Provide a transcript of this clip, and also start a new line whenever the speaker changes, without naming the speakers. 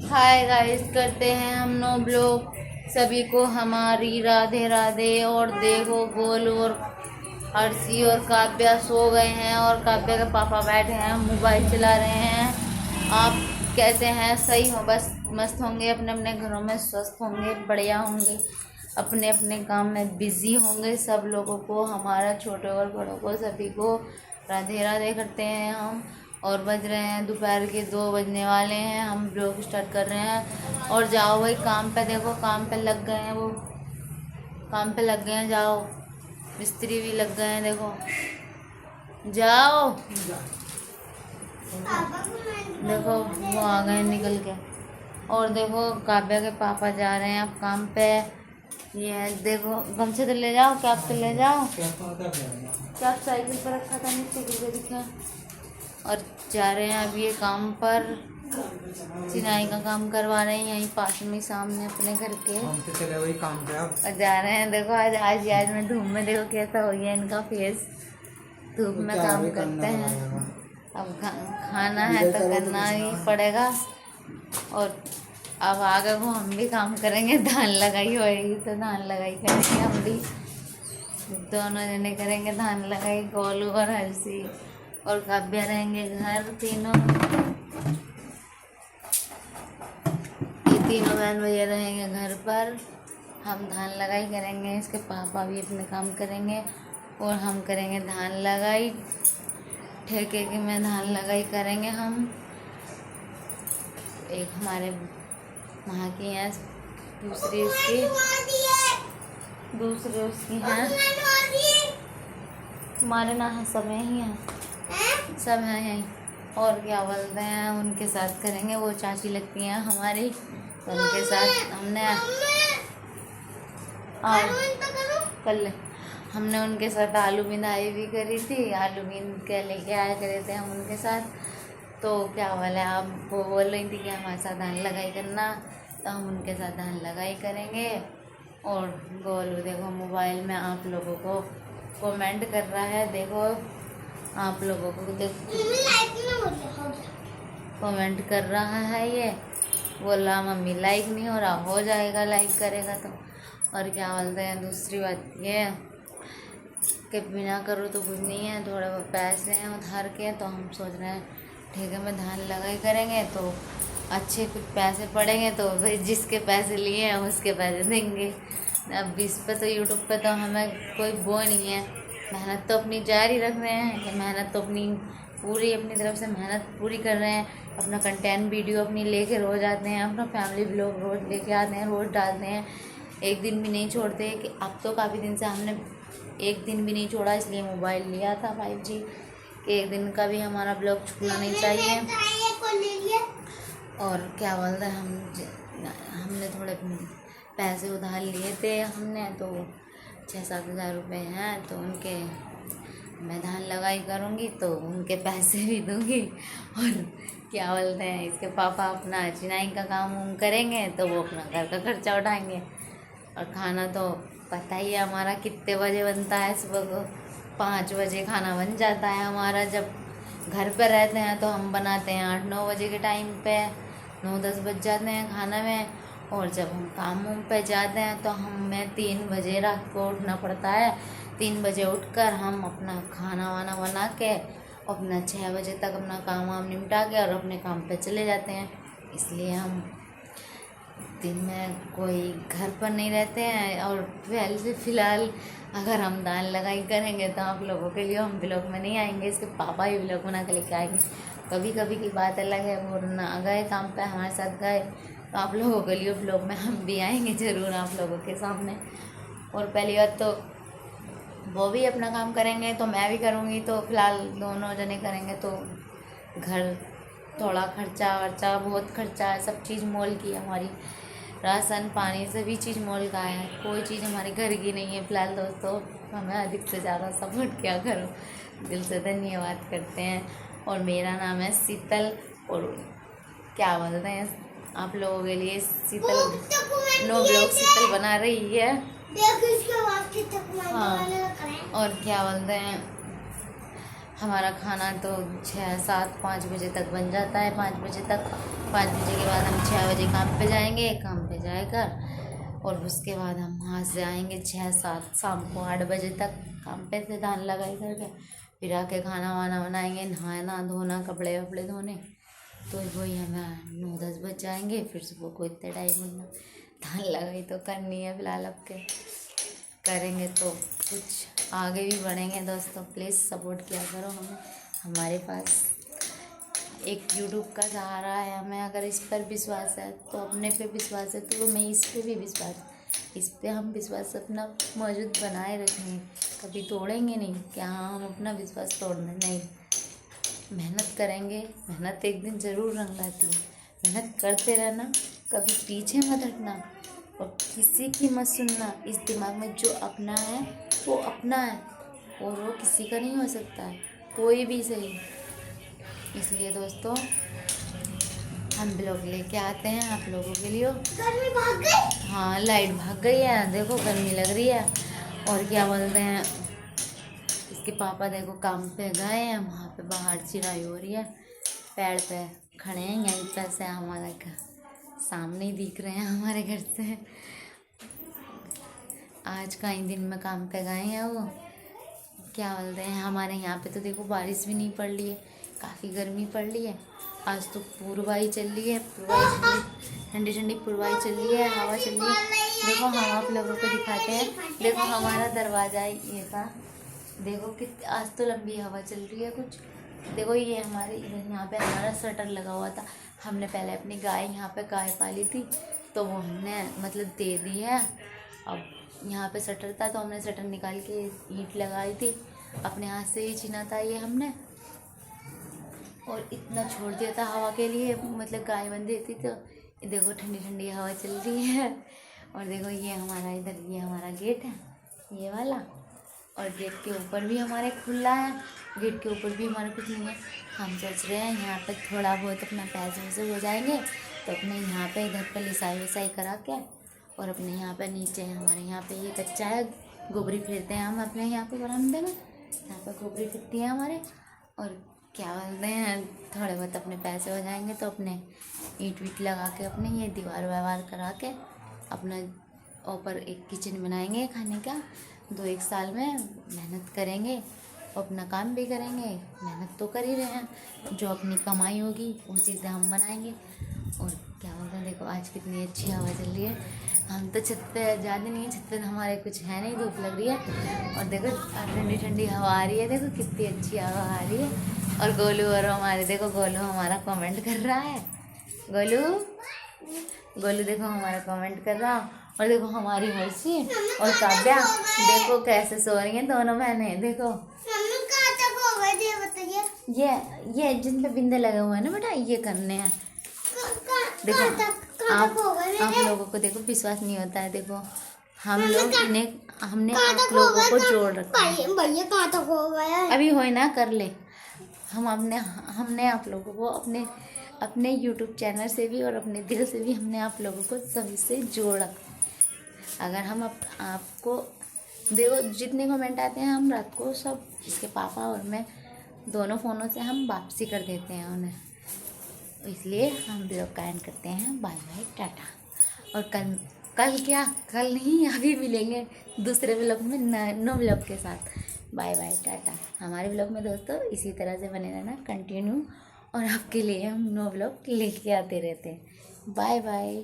Hi guys, करते हैं हम नो ब्लॉग। सभी को हमारी राधे राधे। और देखो, गोलू और अर्शी और काव्या सो गए हैं और काव्या के पापा बैठे हैं, मोबाइल चला रहे हैं। आप कैसे हैं? सही हो? बस मस्त होंगे, अपने अपने घरों में स्वस्थ होंगे, बढ़िया होंगे, अपने अपने काम में बिजी होंगे। सब लोगों को, हमारा छोटे और बड़ों को, सभी को राधे राधे करते हैं हम। और बज रहे हैं दोपहर के 2 बजने वाले हैं। हम ब्लॉग स्टार्ट कर रहे हैं। और जाओ भाई काम पे, देखो काम पे लग गए हैं, वो काम पे लग गए हैं। जाओ, मिस्त्री भी लग गए हैं, देखो जाओ। देखो वो आ गए निकल के। और देखो काव्या के पापा जा रहे हैं अब काम पे। ये देखो, गमछे तो ले जाओ, कैप तो ले जाओ। कैप साइकिल पर रखा था, नीचे गिर दिखा। और जा रहे हैं अब ये काम पर, सिलाई का काम करवा रहे हैं यहीं पास में सामने अपने घर के।
चले वही काम पे अब।
और जा रहे हैं, देखो आज में धूप में देखो कैसा हो गया इनका फेस। धूप में काम करते हैं। अब खाना है तो करना ही पड़ेगा। और अब आगे वो हम भी काम करेंगे। धान लगाई होएगी तो धान लगाई करेंगे हम भी, दोनों जने करेंगे धान लगाई। गोलू और हर्षी और काव्या रहेंगे घर, तीनों ये तीनों बहन भैया रहेंगे घर पर। हम धान लगाई करेंगे, इसके पापा भी अपने काम करेंगे और हम करेंगे धान लगाई। ठेके की में धान लगाई करेंगे हम। एक हमारे वहाँ की है, दूसरी उसकी है। हमारे ना है, सब यहीं हैं, सब हैं यहीं। और क्या बोलते हैं, उनके साथ करेंगे। वो चाची लगती हैं हमारी, तो उनके साथ हमने उनके साथ आलू बिंदाई भी करी थी। आलू बीन के लेके आया करे थे हम उनके साथ। तो क्या बोले, आप वो बोल रही थी कि हमारे साथ धान लगाई करना, तो हम उनके साथ धान लगाई करेंगे। और गोलू देखो मोबाइल में आप लोगों को कमेंट कर रहा है। देखो आप लोगों को कमेंट कर रहा है, ये बोल रहा मम्मी लाइक नहीं हो रहा, हो जाएगा लाइक करेगा तो। और क्या बोलते हैं, दूसरी बात ये कि बिना करो तो कुछ नहीं है। थोड़े बहुत पैसे हैं उधार के, तो हम सोच रहे हैं ठेके में धान लगाई करेंगे तो अच्छे कुछ पैसे पड़ेंगे। तो भाई जिसके पैसे लिए हैं उसके पैसे देंगे। अब इस पे तो यूट्यूब पे तो हमें कोई वो नहीं है। मेहनत तो अपनी जारी रख रहे हैं, कि मेहनत तो अपनी पूरी, अपनी तरफ से मेहनत पूरी कर रहे हैं। अपना कंटेंट वीडियो अपनी लेके रोज़ आते हैं, अपना फैमिली ब्लॉग रोज़ लेके आते हैं, रोज़ डालते हैं। एक दिन भी नहीं छोड़ते। कि अब तो काफ़ी दिन से हमने एक दिन भी नहीं छोड़ा, इसलिए मोबाइल लिया था 5G। एक दिन का भी हमारा ब्लॉग छूटना नहीं चाहिए। और क्या बोलते हैं, हमने थोड़े पैसे उधार लिए थे हमने, तो 6-7 हज़ार रुपये हैं। तो उनके मैं धान लगाई करूँगी तो उनके पैसे भी दूँगी। और क्या बोलते हैं, इसके पापा अपना चिनाई का काम करेंगे तो वो अपना घर का खर्चा उठाएंगे। और खाना तो पता ही है हमारा कितने बजे बनता है। सुबह को 5 बजे खाना बन जाता है हमारा। जब घर पर रहते हैं तो हम बनाते हैं 8-9 बजे के टाइम पे, 9-10 बज जाते हैं खाना में। और जब हम काम पे जाते हैं तो हमें 3 बजे रात को उठना पड़ता है। 3 बजे उठकर हम अपना खाना वाना बना के अपना 6 बजे तक अपना काम वाम निपटा के और अपने काम पे चले जाते हैं। इसलिए हम दिन में कोई घर पर नहीं रहते हैं। और फ़िलहाल अगर हम धान लगाई करेंगे तो आप लोगों के लिए हम ब्लॉग में नहीं आएंगे, इसके पापा ही ब्लॉग बना के लेके आएंगे। कभी कभी की बात अलग है, वो ना गए काम पे, हमारे साथ गए, तो आप लोगों के लिए ब्लॉग में हम भी आएंगे ज़रूर आप लोगों के सामने। और पहली बात तो वो भी अपना काम करेंगे तो मैं भी करूँगी, तो फिलहाल दोनों जने करेंगे तो घर थोड़ा खर्चा वर्चा, बहुत खर्चा है, सब चीज़ मोल की है हमारी। राशन पानी सभी चीज़ मोल का है, कोई चीज़ हमारे घर की नहीं है। फिलहाल दोस्तों, हमें अधिक से ज़्यादा सपोर्ट किया करो, दिल से धन्यवाद करते हैं। और मेरा नाम है शीतल, और क्या बोलते हैं, आप लोगों के लिए शीतल नो ब्लॉग शीतल बना रही है। हाँ, और क्या बोलते हैं, हमारा खाना तो 6-7-5 बजे तक बन जाता है। 5 बजे तक 5 बजे के बाद हम 6 बजे काम पे जाएंगे। काम पे जाकर और उसके बाद हम वहाँ से आएंगे 6-7 शाम को 8 बजे तक काम पे से धान लगाई करके। फिर आके खाना वाना बनाएंगे, नहाना धोना, कपड़े वपड़े धोने, तो वही हमें 9-10 बज जाएंगे। फिर सुबह को इतने टाइम उठना, धान लगाई तो करनी है फिलहाल। अब के करेंगे तो कुछ आगे भी बढ़ेंगे दोस्तों। प्लीज़ सपोर्ट किया करो हमें। हमारे पास एक यूट्यूब का सहारा है, हमें अगर इस पर विश्वास है तो अपने पे विश्वास है, तो हमें इस पे भी विश्वास, इस पे हम विश्वास अपना मौजूद बनाए रखेंगे, कभी तोड़ेंगे नहीं। क्या हाँ हम अपना विश्वास तोड़ना नहीं, मेहनत करेंगे, मेहनत एक दिन ज़रूर रंग लाती है। मेहनत करते रहना, कभी पीछे मत हटना और किसी की मत सुनना। इस दिमाग में जो अपना है वो अपना है और वो किसी का नहीं हो सकता है, कोई भी सही। इसलिए दोस्तों हम ब्लॉग लेके आते हैं आप लोगों के लिए। गर्मी भाग गई? हाँ लाइट भाग गई है, देखो गर्मी लग रही है। और क्या बोलते हैं, इसके पापा देखो काम पे गए हैं, वहाँ पे बाहर चिराई हो रही है, पेड़ पे खड़े हैं। यहीं पर से हमारा घर सामने ही दिख रहे हैं हमारे घर से। आज कई दिन में काम पे गए हैं वो। क्या बोलते हैं, हमारे यहाँ पे तो देखो बारिश भी नहीं पड़ रही है, काफ़ी गर्मी पड़ रही है। आज तो पूर्वाई चल रही है, पूर्वाई ठंडी ठंडी पूर्वाई चल रही है, हवा चल रही है। देखो हम आप लोगों को दिखाते हैं, देखो हमारा दरवाज़ा ये था, देखो कि आज तो लंबी हवा चल रही है कुछ। देखो ये हमारे इधर यहाँ पे हमारा शटर लगा हुआ था। हमने पहले अपनी गाय यहाँ पे गाय पाली थी, तो वो हमने मतलब दे दी है। अब यहाँ पे शटर था तो हमने शटर निकाल के ईंट लगाई थी, अपने हाथ से ही चुना था ये हमने, और इतना छोड़ दिया था हवा के लिए, मतलब गाय बन देती। तो देखो ठंडी ठंडी हवा चल रही है। और देखो ये हमारा इधर ये हमारा गेट है, ये वाला, और गेट के ऊपर भी हमारे खुला है, गेट के ऊपर भी हमारा कुछ नहीं है। हम सोच रहे हैं यहाँ पर थोड़ा बहुत अपना पैसे वैसे हो जाएंगे तो अपने यहाँ पे इधर पर लिसाई विसाई करा के, और अपने यहाँ पे नीचे हमारे यहाँ पे ये कच्चा है, गोबरी फेरते हैं हम अपने यहाँ पे बरामदे में, यहाँ पर गोबरी फिरती है हमारे। और क्या बोलते हैं, थोड़े बहुत अपने पैसे हो जाएंगे तो अपने ईंट वीट लगा के अपने ये दीवार व्यवहार करा के अपना ऊपर एक किचन बनाएंगे खाने का। 2-1 साल में मेहनत करेंगे, अपना काम भी करेंगे, मेहनत तो कर ही रहे हैं, जो अपनी कमाई होगी उसी से हम बनाएंगे। और क्या बोलते हैं, देखो आज कितनी अच्छी हवा चल रही है। हम तो छत पे, ज़्यादा नहीं है छत पे, हमारे कुछ है नहीं, धूप लग रही है। और देखो ठंडी ठंडी हवा आ रही है, देखो कितनी अच्छी हवा आ रही है। और गोलू और हमारे देखो, गोलू हमारा कमेंट कर रहा है, गोलू देखो हमारा कमेंट कर रहा। और देखो हमारी हर्षी और काव्या देखो कैसे सो रही हैं दोनों बहनें। देखो ये जिन पे बिंदे लगे हुए हैं ना बेटा, ये करने हैं। देखो आप लोगों को देखो विश्वास नहीं होता है। देखो हम लोग हमने आप लोगों को जोड़ रखा है। भैया अभी हो ना कर ले। हमने आप लोगों को अपने YouTube चैनल से भी और अपने दिल से भी हमने आप लोगों को सभी से जोड़ा। अगर हम आपको देखो जितने कमेंट आते हैं हम रात को सब, इसके पापा और मैं दोनों फ़ोनों से हम वापसी कर देते हैं उन्हें। इसलिए हम ब्लॉग का एंड करते हैं। Bye bye tata. और कल नहीं, अभी मिलेंगे दूसरे ब्लॉग में नो ब्लॉग के साथ। Bye bye tata. हमारे ब्लॉग में दोस्तों इसी तरह से बने रहना कंटिन्यू, और आपके लिए हम नो ब्लॉग लेके आते रहते हैं। Bye bye.